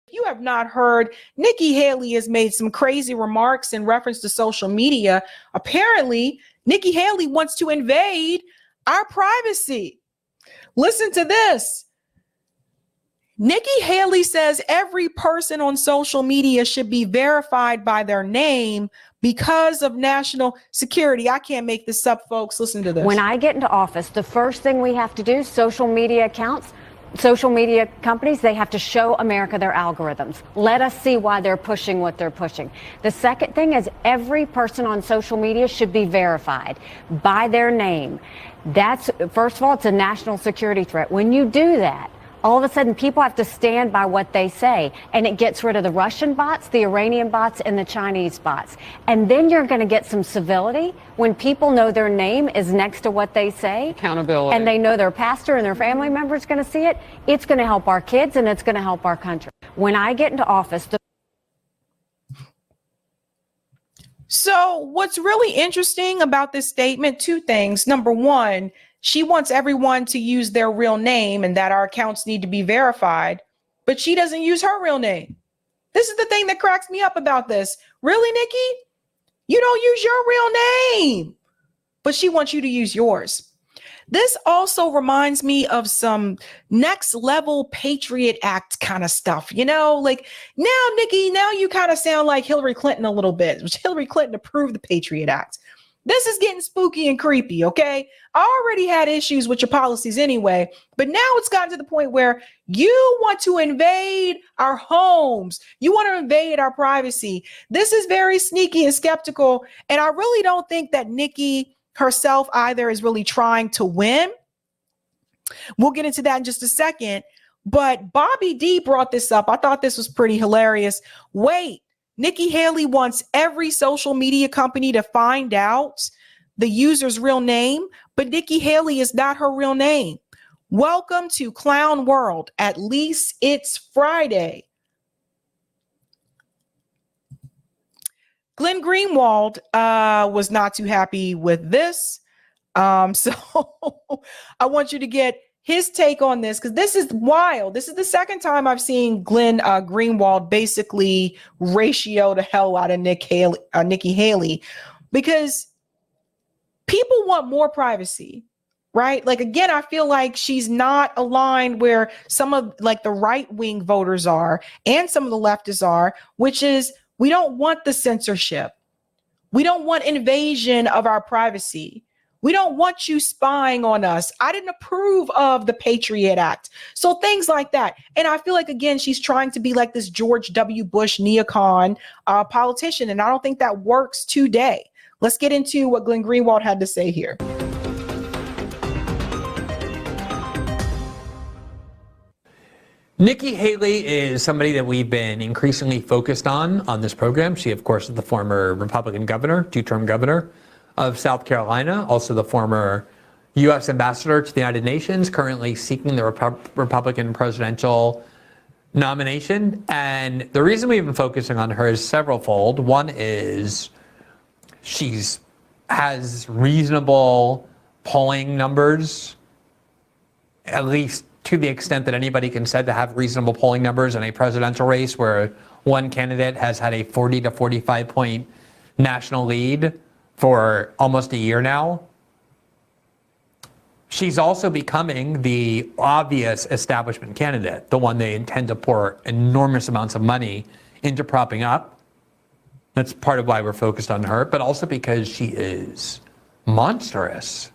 You have not heard, Nikki Haley has made some crazy remarks in reference to social media. Apparently, Nikki Haley wants to invade our privacy. Listen to this. Nikki Haley says every person on social media should be verified by their name because of national security. I can't make this up, folks. Listen to this. When I get into office, the first thing we have to do, social media accounts, social media companies, they have to show America their algorithms. Let us see why they're pushing what they're pushing. The second thing is every person on social media should be verified by their name. That's, first of all, it's a national security threat. When you do that, all of a sudden people have to stand by what they say, and it gets rid of the Russian bots, the Iranian bots, and the Chinese bots. And then you're going to get some civility when people know their name is next to what they say. Accountability. And they know their pastor and their family member is going to see it. It's going to help our kids, and it's going to help our country. When I get into office, So what's really interesting about this statement, two things. Number one, she wants everyone to use their real name and that our accounts need to be verified, but she doesn't use her real name. This is the thing that cracks me up about this. Really, Nikki? You don't use your real name, but she wants you to use yours. This also reminds me of some next level Patriot Act kind of stuff, you know, like now, Nikki, now you kind of sound like Hillary Clinton a little bit. It was Hillary Clinton approved the Patriot Act. This is getting spooky and creepy, okay? I already had issues with your policies anyway, but now it's gotten to the point where you want to invade our homes. You want to invade our privacy. This is very sneaky and skeptical, and I really don't think that Nikki herself either is really trying to win. We'll get into that in just a second, but Bobby D brought this up. I thought this was pretty hilarious. Wait. Nikki Haley wants every social media company to find out the user's real name, but Nikki Haley is not her real name. Welcome to Clown World. At least it's Friday. Glenn Greenwald was not too happy with this. So I want you to get his take on this, because this is wild. This is the second time I've seen Glenn Greenwald basically ratio the hell out of Nikki Haley, because people want more privacy, right? Like, again, I feel like she's not aligned where some of like the right-wing voters are and some of the leftists are, which is we don't want the censorship. We don't want invasion of our privacy. We don't want you spying on us. I didn't approve of the Patriot Act. So things like that. And I feel like, again, she's trying to be like this George W. Bush neocon politician. And I don't think that works today. Let's get into what Glenn Greenwald had to say here. Nikki Haley is somebody that we've been increasingly focused on this program. She, of course, is the former Republican governor, two-term governor of South Carolina, also the former U.S. ambassador to the United Nations, currently seeking the Republican presidential nomination. And the reason we've been focusing on her is severalfold. One is has reasonable polling numbers, at least to the extent that anybody can said to have reasonable polling numbers in a presidential race where one candidate has had a 40 to 45 point national lead for almost a year now. She's also becoming the obvious establishment candidate, the one they intend to pour enormous amounts of money into propping up. That's part of why we're focused on her, but also because she is monstrous.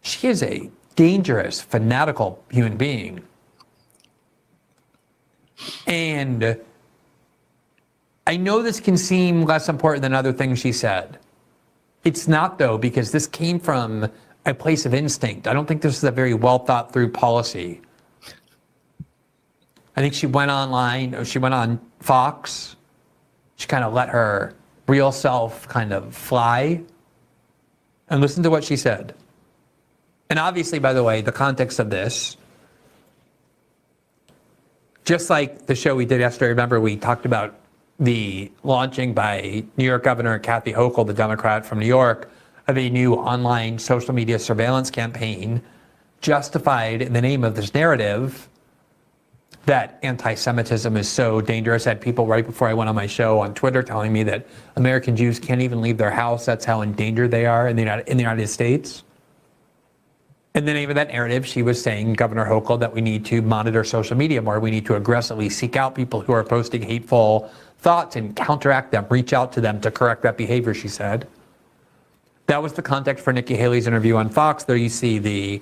She is a dangerous, fanatical human being. And I know this can seem less important than other things she said. It's not, though, because this came from a place of instinct. I don't think this is a very well thought through policy. I think she went online, or she went on Fox. She kind of let her real self kind of fly. And listen to what she said. And obviously, by the way, the context of this, just like the show we did yesterday, remember we talked about the launching by New York Governor Kathy Hochul, the Democrat from New York, of a new online social media surveillance campaign justified in the name of this narrative that anti-Semitism is so dangerous. I had people right before I went on my show on Twitter telling me that American Jews can't even leave their house. That's how in danger they are in the United States. In the name of that narrative, she was saying, Governor Hochul, that we need to monitor social media more. We need to aggressively seek out people who are posting hateful thoughts and counteract them, reach out to them to correct that behavior, she said. That was the context for Nikki Haley's interview on Fox. There you see the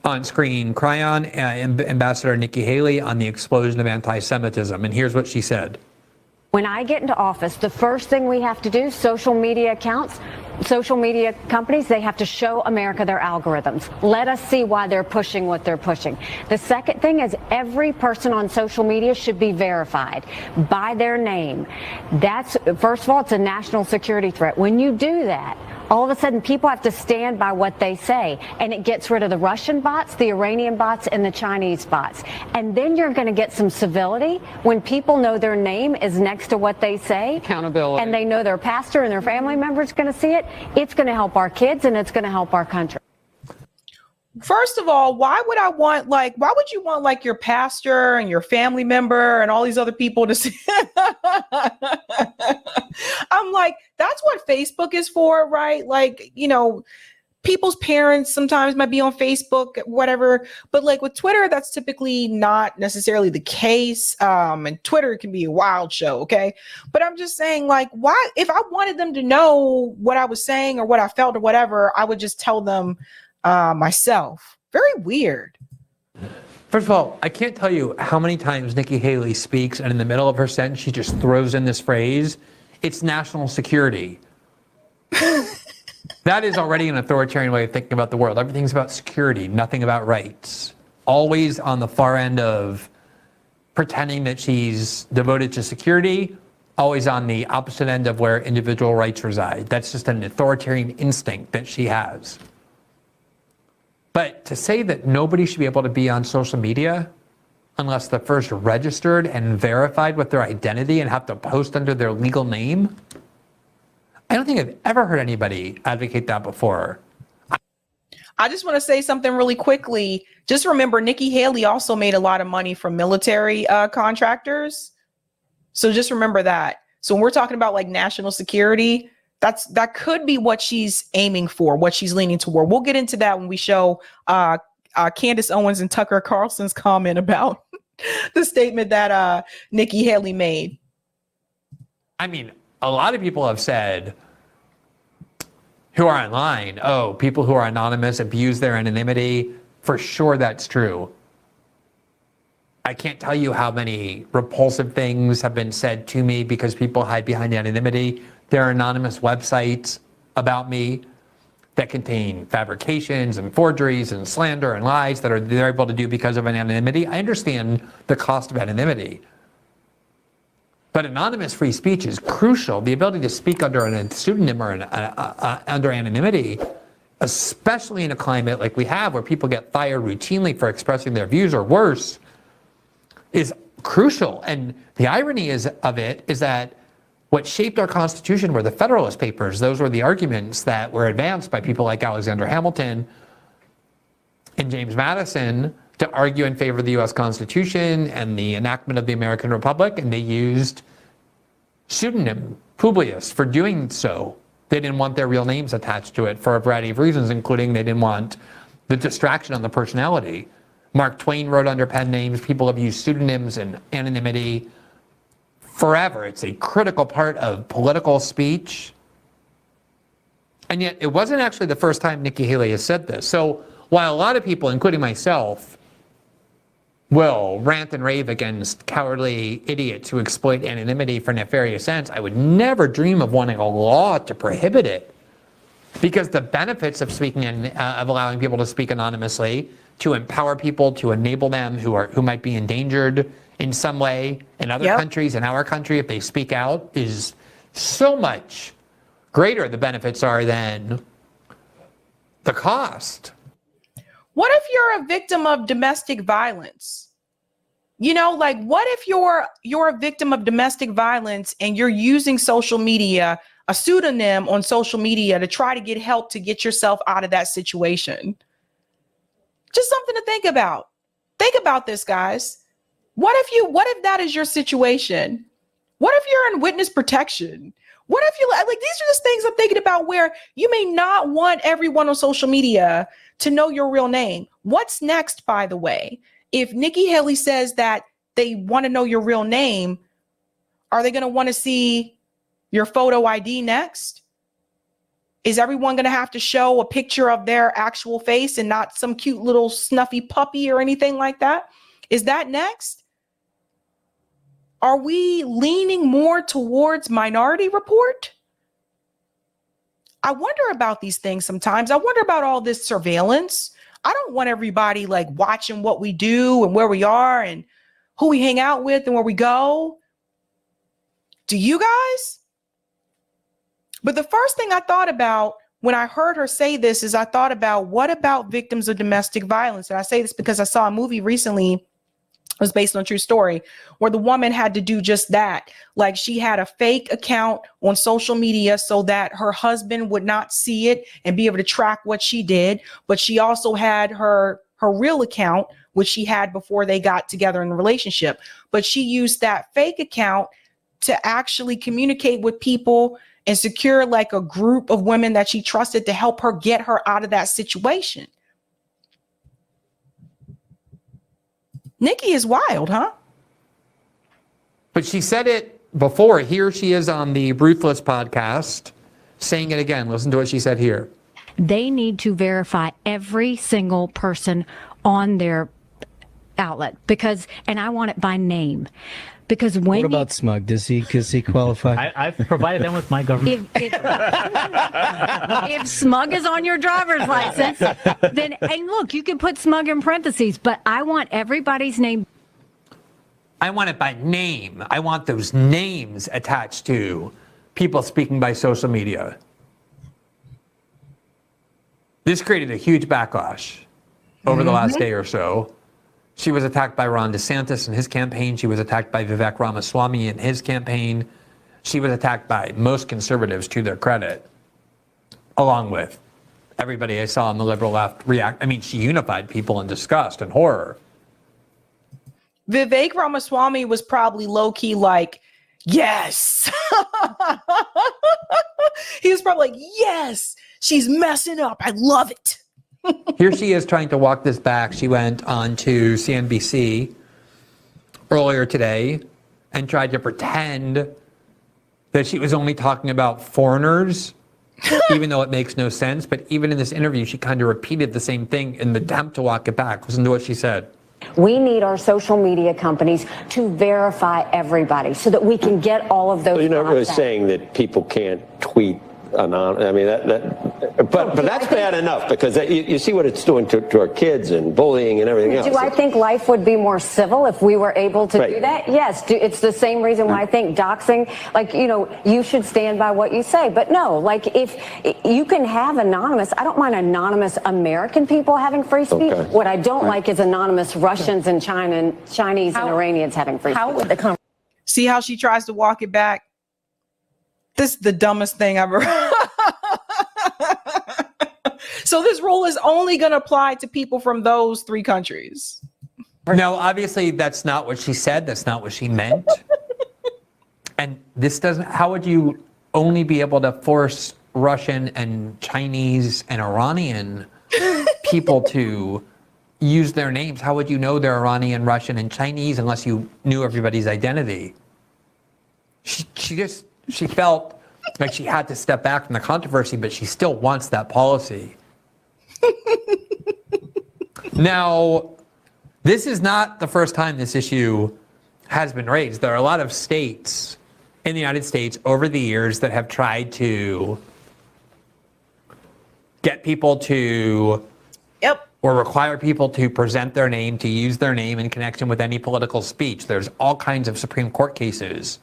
on-screen cryon Ambassador Nikki Haley on the explosion of anti-Semitism. And here's what she said. When I get into office, the first thing we have to do, social media accounts, social media companies, they have to show America their algorithms. Let us see why they're pushing what they're pushing. The second thing is every person on social media should be verified by their name. That's, first of all, it's a national security threat. When you do that, all of a sudden people have to stand by what they say, and it gets rid of the Russian bots, the Iranian bots, and the Chinese bots. And then you're going to get some civility when people know their name is next to what they say. Accountability. And they know their pastor and their family members going to see it. It's going to help our kids, and it's going to help our country. First of all, why would you want like your pastor and your family member and all these other people to see? I'm like, that's what Facebook is for, right? Like, you know, people's parents sometimes might be on Facebook, whatever. But like with Twitter, that's typically not necessarily the case. And Twitter can be a wild show, okay? But I'm just saying, like, why? If I wanted them to know what I was saying or what I felt or whatever, I would just tell them myself. Very weird. First of all, I can't tell you how many times Nikki Haley speaks and in the middle of her sentence, she just throws in this phrase, it's national security. That is already an authoritarian way of thinking about the world. Everything's about security, nothing about rights. Always on the far end of pretending that she's devoted to security, always on the opposite end of where individual rights reside. That's just an authoritarian instinct that she has. But to say that nobody should be able to be on social media unless they're first registered and verified with their identity and have to post under their legal name, I don't think I've ever heard anybody advocate that before. I just want to say something really quickly. Just remember, Nikki Haley also made a lot of money from military contractors. So just remember that. So when we're talking about like national security, that could be what she's aiming for, what she's leaning toward. We'll get into that when we show Candace Owens and Tucker Carlson's comment about the statement that Nikki Haley made. I mean, a lot of people have said who are online, oh, people who are anonymous abuse their anonymity. For sure, that's true. I can't tell you how many repulsive things have been said to me because people hide behind anonymity. There are anonymous websites about me that contain fabrications and forgeries and slander and lies that they're able to do because of anonymity. I understand the cost of anonymity. But anonymous free speech is crucial. The ability to speak under a pseudonym or under anonymity, especially in a climate like we have where people get fired routinely for expressing their views or worse, is crucial. And the irony of it is that what shaped our Constitution were the Federalist Papers. Those were the arguments that were advanced by people like Alexander Hamilton and James Madison to argue in favor of the U.S. Constitution and the enactment of the American Republic, and they used pseudonym Publius for doing so. They didn't want their real names attached to it for a variety of reasons, including they didn't want the distraction on the personality. Mark Twain wrote under pen names. People have used pseudonyms and anonymity forever. It's a critical part of political speech. And yet it wasn't actually the first time Nikki Haley has said this. So while a lot of people, including myself, will rant and rave against cowardly idiots who exploit anonymity for nefarious ends, I would never dream of wanting a law to prohibit it. Because the benefits of speaking of allowing people to speak anonymously, to empower people, to enable them who might be endangered in some way in other countries, in our country, if they speak out, is so much greater the benefits are than the cost. What if you're a victim of domestic violence? You know, like what if you're a victim of domestic violence and you're using social media, a pseudonym on social media to try to get help to get yourself out of that situation? Just something to think about. Think about this, guys. What if that is your situation? What if you're in witness protection? What if you like these are just things I'm thinking about where you may not want everyone on social media to know your real name. What's next, by the way? If Nikki Haley says that they want to know your real name, are they going to want to see your photo ID next? Is everyone going to have to show a picture of their actual face and not some cute little snuffy puppy or anything like that? Is that next? Are we leaning more towards Minority Report? I wonder about these things sometimes. I wonder about all this surveillance. I don't want everybody like watching what we do and where we are and who we hang out with and where we go. Do you guys? But the first thing I thought about when I heard her say this is I thought about what about victims of domestic violence? And I say this because I saw a movie recently. It was based on a true story where the woman had to do just that. Like she had a fake account on social media so that her husband would not see it and be able to track what she did. But she also had her real account, which she had before they got together in a relationship. But she used that fake account to actually communicate with people and secure like a group of women that she trusted to help her get her out of that situation. Nikki is wild, huh? But she said it before. Here she is on the Ruthless podcast saying it again. Listen to what she said here. They need to verify every single person on their outlet and I want it by name. Because when what about Smug? Does he qualify? I've provided them with my government. If Smug is on your driver's license, then, and look, you can put Smug in parentheses, but I want everybody's name. I want it by name. I want those names attached to people speaking by social media. This created a huge backlash over the last day or so. She was attacked by Ron DeSantis in his campaign. She was attacked by Vivek Ramaswamy in his campaign. She was attacked by most conservatives, to their credit, along with everybody I saw on the liberal left react. I mean, she unified people in disgust and horror. Vivek Ramaswamy was probably low-key like, yes. He was probably like, yes, she's messing up. I love it. Here she is trying to walk this back. She went on to CNBC earlier today and tried to pretend that she was only talking about foreigners, even though it makes no sense. But even in this interview, she kind of repeated the same thing in the attempt to walk it back. Listen to what she said. We need our social media companies to verify everybody so that we can get all of those. So you're not really saying that people can't tweet anonymous. I mean, but that's bad enough because you see what it's doing to our kids and bullying and everything else. Do I think life would be more civil if we were able to do that? Yes. It's the same reason why I think doxing, like, you know, you should stand by what you say. But no, like if you can have anonymous, I don't mind anonymous American people having free speech. Okay. What I don't like is anonymous Russians and Chinese and Iranians having free speech. How would the See how she tries to walk it back? This is the dumbest thing I've ever. So this rule is only going to apply to people from those three countries. No, obviously that's not what she said. That's not what she meant. And this doesn't, how would you only be able to force Russian and Chinese and Iranian people to use their names? How would you know they're Iranian, Russian, and Chinese unless you knew everybody's identity? She felt like she had to step back from the controversy, but she still wants that policy. Now, this is not the first time this issue has been raised. There are a lot of states in the United States over the years that have tried to get people to or require people to present their name, to use their name in connection with any political speech. There's all kinds of Supreme Court cases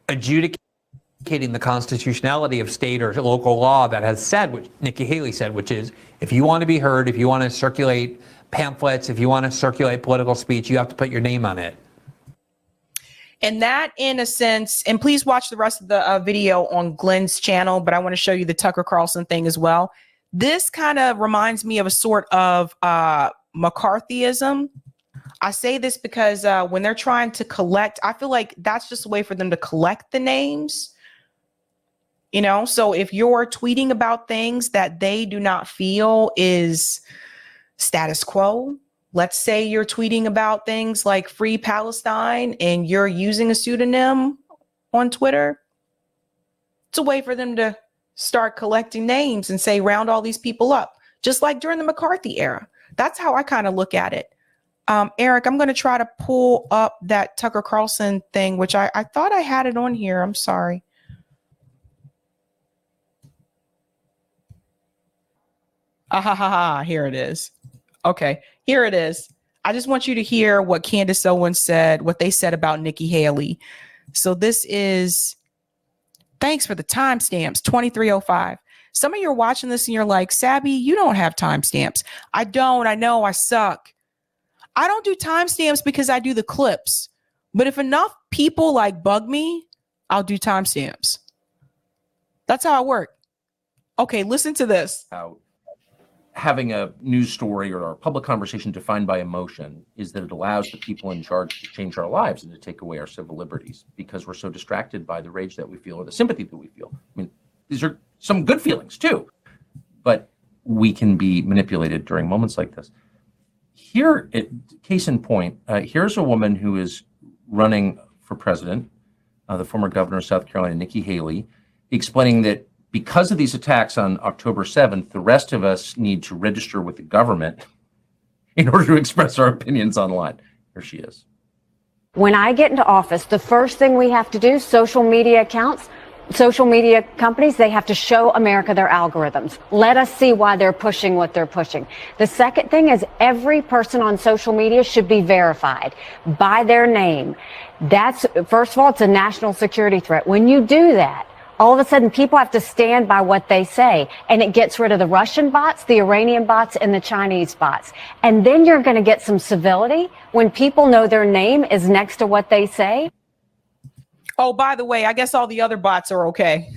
adjudicating the constitutionality of state or local law that has said what Nikki Haley said, which is if you want to be heard, if you want to circulate pamphlets, if you want to circulate political speech, you have to put your name on it. And that, in a sense, and please watch the rest of the video on Glenn's channel, but I want to show you the Tucker Carlson thing as well. This kind of reminds me of a sort of McCarthyism. I say this because when they're trying to collect, I feel like that's just a way for them to collect the names. You know, so if you're tweeting about things that they do not feel is status quo, let's say you're tweeting about things like Free Palestine and you're using a pseudonym on Twitter, it's a way for them to start collecting names and say, round all these people up, just like during the McCarthy era. That's how I kind of look at it. Eric, I'm going to try to pull up that Tucker Carlson thing, which I thought I had it on here. I'm sorry. Here it is. Okay, here it is. I just want you to hear what Candace Owens said, what they said about Nikki Haley. So this is, thanks for the timestamps, 2305. Some of you are watching this and you're like, Sabby, you don't have timestamps. I don't. I know I suck. I don't do timestamps because I do the clips. But if enough people like bug me, I'll do timestamps. That's how I work. Okay, listen to this. Having a news story or a public conversation defined by emotion is that it allows the people in charge to change our lives and to take away our civil liberties because we're so distracted by the rage that we feel or the sympathy that we feel. I mean, these are some good feelings too, but we can be manipulated during moments like this. Here, case in point, here's a woman who is running for president, the former governor of South Carolina, Nikki Haley, explaining that because of these attacks on October 7th, the rest of us need to register with the government in order to express our opinions online. Here she is. When I get into office, the first thing we have to do, social media accounts, social media companies, they have to show America their algorithms. Let us see why they're pushing what they're pushing. The second thing is every person on social media should be verified by their name. That's, first of all, it's a national security threat. When you do that, all of a sudden people have to stand by what they say, and it gets rid of the Russian bots, the Iranian bots, and the Chinese bots. And then you're going to get some civility when people know their name is next to what they say. Oh, by the way, I guess all the other bots are okay.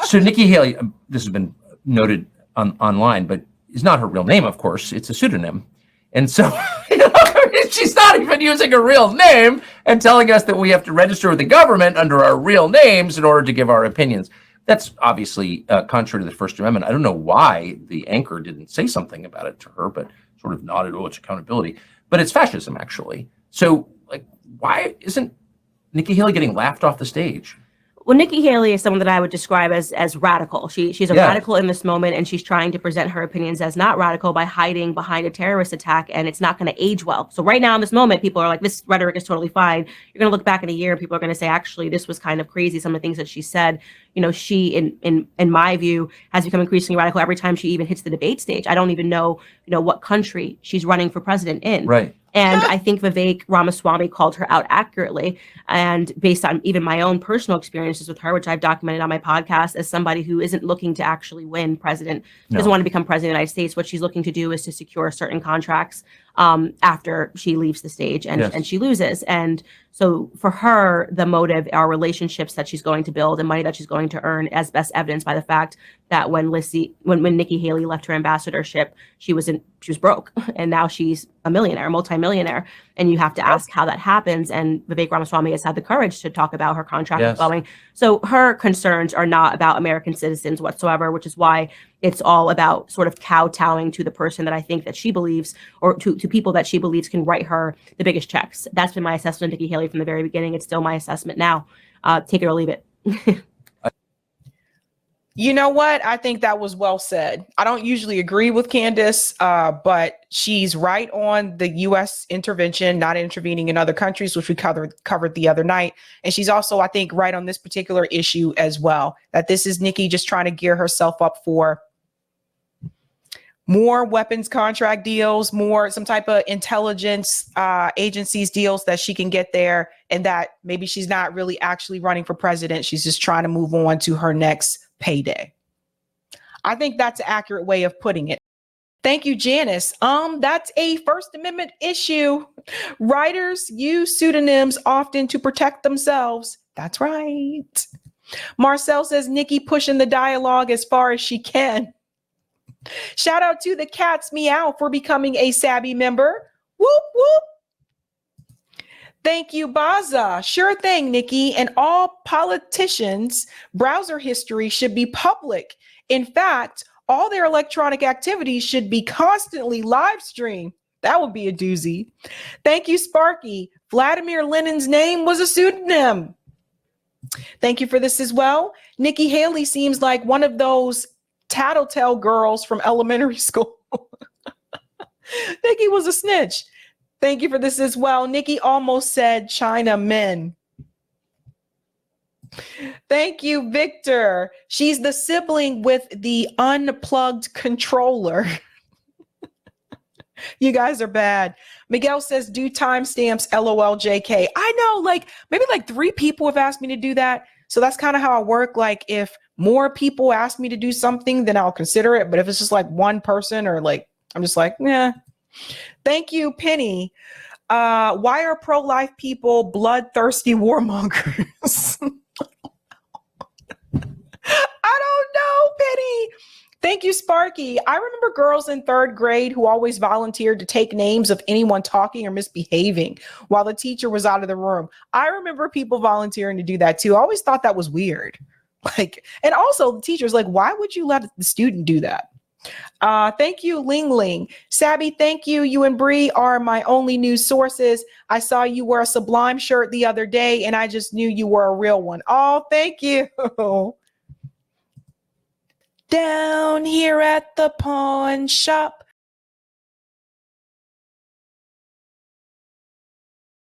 So Nikki Haley, this has been noted online, but it's not her real name, of course. It's a pseudonym. And so she's not even using a real name and telling us that we have to register with the government under our real names in order to give our opinions. That's obviously contrary to the First Amendment. I don't know why the anchor didn't say something about it to her, but sort of nodded, oh, it's accountability. But it's fascism, actually. So, like, why isn't Nikki Haley getting laughed off the stage? Well, Nikki Haley is someone that I would describe as radical. She's a radical in this moment, and she's trying to present her opinions as not radical by hiding behind a terrorist attack, and it's not going to age well. So right now in this moment, people are like, this rhetoric is totally fine. You're going to look back in a year, and people are going to say, actually, this was kind of crazy, some of the things that she said. You know, she, in my view, has become increasingly radical every time she even hits the debate stage. I don't even know, what country she's running for president in. Right. And I think Vivek Ramaswamy called her out accurately. And based on even my own personal experiences with her, which I've documented on my podcast, as somebody who isn't looking to actually win president, doesn't want to become president of the United States. What she's looking to do is to secure certain contracts after she leaves the stage and she loses. And so for her, the motive are relationships that she's going to build and money that she's going to earn, as best evidenced by the fact that when Nikki Haley left her ambassadorship, she was broke, and now she's a millionaire, multimillionaire. And you have to ask how that happens. And Vivek Ramaswamy has had the courage to talk about her contract with Boeing. So her concerns are not about American citizens whatsoever, which is why it's all about sort of kowtowing to the person that I think that she believes, or to people that she believes can write her the biggest checks. That's been my assessment of Nikki Haley from the very beginning. It's still my assessment now. Take it or leave it. You know what? I think that was well said. I don't usually agree with Candace, but she's right on the U.S. intervention, not intervening in other countries, which we covered the other night. And she's also, I think, right on this particular issue as well, that this is Nikki just trying to gear herself up for more weapons contract deals, more some type of intelligence agencies deals that she can get there, and that maybe she's not really actually running for president. She's just trying to move on to her next payday. I think that's an accurate way of putting it. Thank you, Janice. That's a First Amendment issue. Writers use pseudonyms often to protect themselves. That's right. Marcel says Nikki pushing the dialogue as far as she can. Shout out to the Cats Meow for becoming a Sabby member. Whoop, whoop. Thank you, Baza. Sure thing, Nikki. And all politicians' browser history should be public. In fact, all their electronic activities should be constantly live streamed. That would be a doozy. Thank you, Sparky. Vladimir Lenin's name was a pseudonym. Thank you for this as well. Nikki Haley seems like one of those tattletale girls from elementary school. Nikki was a snitch. Thank you for this as well. Nikki almost said China men. Thank you, Victor. She's the sibling with the unplugged controller. You guys are bad. Miguel says, do timestamps, LOL, JK. I know, like, maybe like 3 people have asked me to do that. So that's kind of how I work. Like, if more people ask me to do something, then I'll consider it. But if it's just like one person or like, I'm just like, yeah. Thank you, Penny. Why are pro-life people bloodthirsty warmongers? I don't know, Penny. Thank you, Sparky. I remember girls in 3rd grade who always volunteered to take names of anyone talking or misbehaving while the teacher was out of the room. I remember people volunteering to do that too. I always thought that was weird. Like, and also the teacher's like, why would you let the student do that? Thank you, Ling Ling. Sabby, thank you. You and Bree are my only news sources. I saw you wear a Sublime shirt the other day and I just knew you were a real one. Oh, thank you. Down here at the pawn shop,